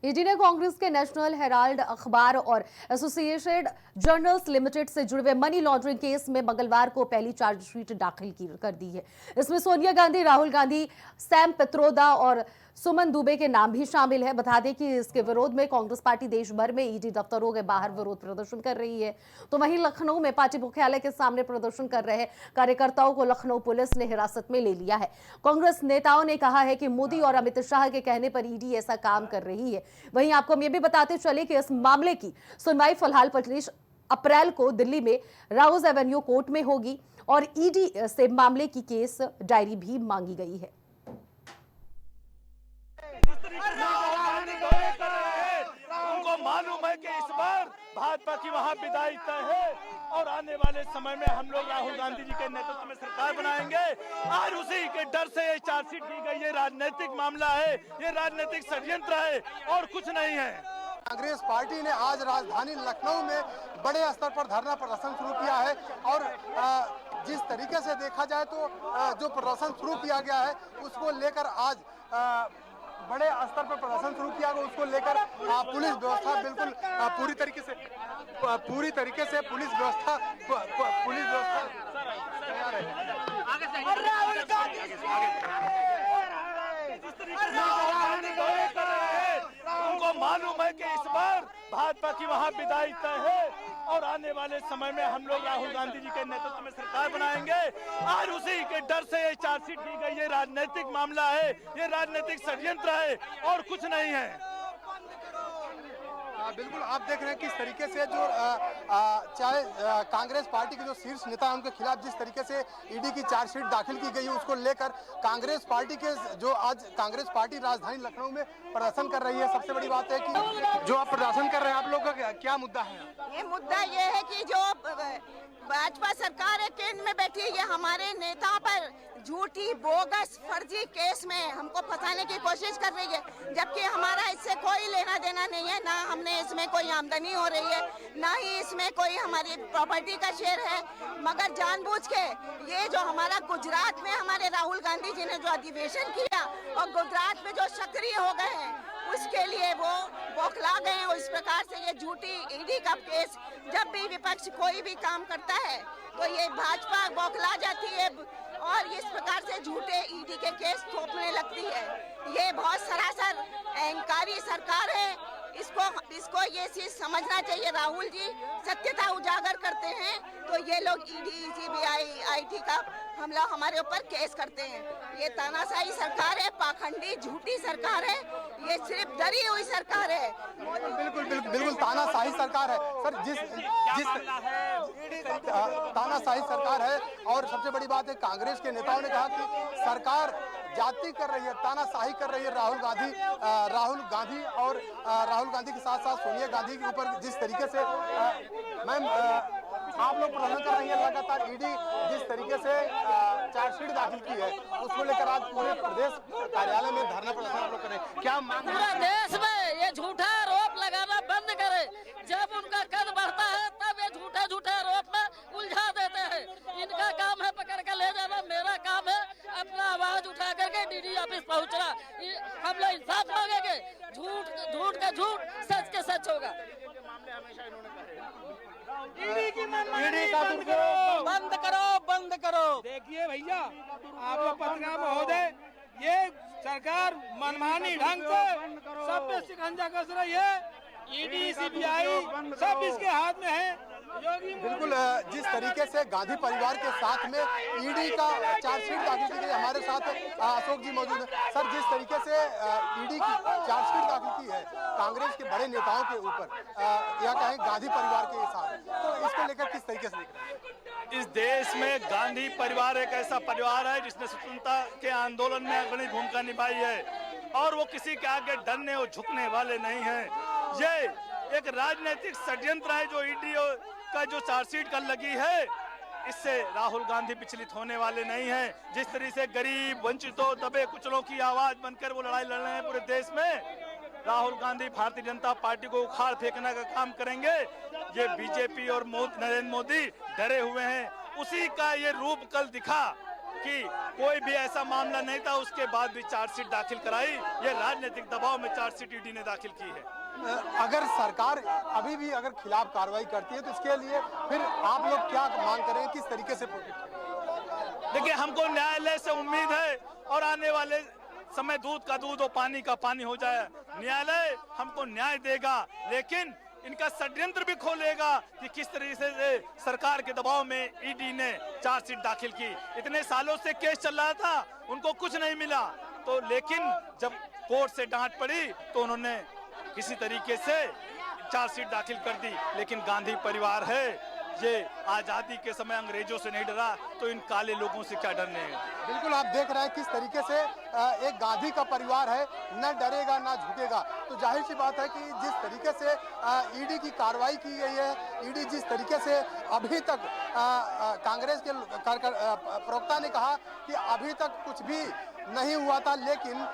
ED ने कांग्रेस के national Herald अखबार और एसोसिएटेड जर्नल्स लिमिटेड से जुड़े मनी लॉन्ड्रिंग केस में मंगलवार को पहली चार्जशीट दाखिल कर दी है। इसमें सोनिया गांधी, राहुल गांधी, सैम पित्रोदा और सुमन दुबे के नाम भी शामिल है। बता दें कि इसके विरोध में कांग्रेस पार्टी देश भर में ईडी दफ्तरों के बाहर विरोध प्रदर्शन कर रही है। तो वहीं लखनऊ में पार्टी मुख्यालय के सामने प्रदर्शन कर रहे कार्यकर्ताओं को लखनऊ पुलिस ने हिरासत में ले लिया है। कांग्रेस नेताओं ने कहा है कि मोदी और अमित शाह के कहने पर ईडी ऐसा काम कर रही है। वहीं आपको हम ये भी बताते चले कि इस मामले की सुनवाई फिलहाल 25 अप्रैल को दिल्ली में राउज एवेन्यू कोर्ट में होगी और ईडी से मामले की केस डायरी भी मांगी गई है। उनको मालूम है कि इस बार भाजपा की वहां विदाई तय है और आने वाले समय में हम लोग राहुल गांधी जी के नेतृत्व में सरकार बनाएंगे। आज उसी के डर से ये चार्जशीट दी गई। ये राजनीतिक मामला है, ये राजनीतिक षड्यंत्र है और कुछ नहीं है। कांग्रेस पार्टी ने आज राजधानी लखनऊ में बड़े स्तर पर धरना प्रदर्शन शुरू किया है और जिस तरीके से देखा जाए तो जो प्रदर्शन शुरू किया गया है उसको लेकर आज बड़े स्तर पर प्रदर्शन शुरू किया गया। उसको लेकर पुलिस व्यवस्था बिल्कुल पूरी तरीके से पुलिस व्यवस्था तैयार है। उनको मालूम है कि इस बार भाजपा की वहां विदाई तय है और आने वाले समय में हम लोग राहुल गांधी जी के नेतृत्व में सरकार बनाएंगे। आज उसी के डर से ये चार्जशीट दी गई। ये राजनीतिक मामला है, ये राजनीतिक षड्यंत्र है और कुछ नहीं है। बिल्कुल आप देख रहे हैं किस तरीके से जो चाहे कांग्रेस पार्टी के जो शीर्ष नेता हैं उनके खिलाफ जिस तरीके से ईडी की चार्जशीट दाखिल की गई है उसको लेकर कांग्रेस पार्टी के जो आज कांग्रेस पार्टी राजधानी लखनऊ में प्रदर्शन कर रही है। सबसे बड़ी बात है कि जो आप प्रदर्शन कर रहे हैं आप लोग का क्या मुद्दा है? ये मुद्दा ये है कि जो भाजपा सरकार है केंद्र में बैठी है, ये हमारे नेता पर झूठी बोगस फर्जी केस में हमको फंसाने की कोशिश कर रही है, जबकि हमारा इससे कोई लेना देना नहीं है। ना हमने इसमें कोई आमदनी हो रही है, ना ही इसमें कोई हमारी प्रॉपर्टी का शेयर है, मगर जानबूझ के ये जो हमारा गुजरात में हमारे राहुल गांधी जी ने जो अधिवेशन किया और गुजरात में जो सक्रिय हो गए हैं उसके लिए वो बौखला गए हैं। इस प्रकार से ये झूठी ईडी का केस, जब भी विपक्ष कोई भी काम करता है तो ये भाजपा बौखला जाती है और इस प्रकार से झूठे ईडी के केस थोपने लगती है। ये बहुत सरासर अहंकारी सरकार है। इसको ये चीज समझना चाहिए। राहुल जी सत्यता उजागर करते हैं तो ये लोग ईडी, सीबीआई, आईटी का हमला हमारे ऊपर केस करते हैं। ये तानाशाही सरकार है, पाखंडी झूठी सरकार है, ये सिर्फ डरी हुई सरकार है। बिल्कुल तानाशाही सरकार है सर। जिस तानाशाही सरकार है और सबसे बड़ी बात है कांग्रेस के नेताओं ने कहा कि सरकार जाति कर रही है, तानाशाही कर रही है। राहुल गांधी के साथ साथ सोनिया गांधी के ऊपर जिस तरीके से मैम आप लोग प्रदर्शन कर रही है लगातार ईडी जिस तरीके से चार्जशीट दाखिल की है उसको लेकर आज पूरे प्रदेश कार्यालय में धरना प्रदर्शन आप लोग करें, क्या मांग? पूरा देश में ये झूठा आरोप लगाना बंद करे। जब उनका कद बढ़ता है तब ये झूठे आरोप में उलझा देते हैं। इनका काम है पकड़ कर ले जाना, मेरा काम है अपना आवाज उठा करके डीडी ऑफिस पहुंचना। हम लोग इंसाफ मांगेंगे। झूठ का झूठ, सच के सच होगा। बंद करो। देखिए भैया, आप पत्रकार महोदय, ये सरकार मनमानी ढंग से सब पे शिकंजा कस रही है। ईडी, सीबीआई सब इसके हाथ में है। बिल्कुल जिस तरीके से गांधी परिवार के साथ में ईडी का चार्जशीट दाखिल की गई, हमारे साथ अशोक जी मौजूद है। सर जिस तरीके से ईडी की चार्जशीट दाखिल की है कांग्रेस के बड़े नेताओं के ऊपर या कहें गांधी परिवार के साथ, तो इसको लेकर किस तरीके से देख रहे हैं? इस देश में गांधी परिवार एक ऐसा परिवार है जिसने स्वतंत्रता के आंदोलन में अग्रणी भूमिका निभाई है और वो किसी के आगे डरने और झुकने वाले नहीं हैं। ये एक राजनीतिक षड्यंत्र है जो ईडी का जो चार्जशीट कल लगी है, इससे राहुल गांधी विचलित होने वाले नहीं हैं। जिस तरह से गरीब, वंचितों, दबे कुचलों की आवाज बनकर वो लड़ाई लड़ रहे हैं पूरे देश में, राहुल गांधी भारतीय जनता पार्टी को उखाड़ फेंकने का काम करेंगे। ये बीजेपी और नरेंद्र मोदी डरे हुए हैं। उसी का ये रूप कल दिखा कि कोई भी ऐसा मामला नहीं था, उसके बाद भी चार्जशीट दाखिल कराई। ये राजनीतिक दबाव में चार्जशीट ईडी ने दाखिल की है। अगर सरकार अभी भी अगर खिलाफ कार्रवाई करती है तो इसके लिए फिर आप लोग क्या मांग करेंगे, किस तरीके से प्रोटेक्ट करेंगे? देखिए, हमको न्यायालय से उम्मीद है और आने वाले समय दूध का दूध और पानी का पानी हो जाए। न्यायालय हमको न्याय देगा, लेकिन इनका षड्यंत्र भी खोलेगा कि किस तरीके से सरकार के दबाव में ईडी ने चार्जशीट दाखिल की। इतने सालों से केस चल रहा था, उनको कुछ नहीं मिला, तो लेकिन जब कोर्ट से डांट पड़ी तो उन्होंने किसी तरीके से चार्जशीट दाखिल कर दी। लेकिन गांधी परिवार है, ये आजादी के समय अंग्रेजों से नहीं डरा, तो इन काले लोगों से क्या डरने हैं। बिल्कुल, आप देख रहे हैं किस तरीके से एक गांधी का परिवार है, न डरेगा न झुकेगा। तो जाहिर सी बात है कि जिस तरीके से ईडी की कार्रवाई की गई है, ईडी जिस तरीके से अभी तक कांग्रेस के प्रवक्ता ने कहा कि अभी तक कुछ भी नहीं हुआ था, लेकिन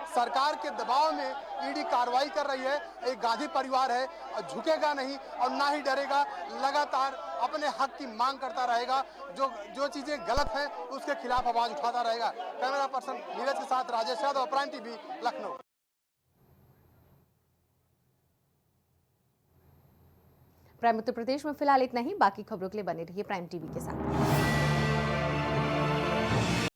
सरकार के दबाव में ईडी कार्रवाई कर रही है। एक गांधी परिवार है, झुकेगा नहीं और ना ही डरेगा, लगातार अपने हक की मांग करता रहेगा। जो चीजें गलत हैं उसके खिलाफ आवाज उठाता रहेगा। कैमरा पर्सन नीरज के साथ Rajesh Yadav, prime TV, Lucknow. Prime Uttar Pradesh में फिलहाल इतना ही। बाकी खबरों के लिए बने रहिए प्राइम टीवी के साथ।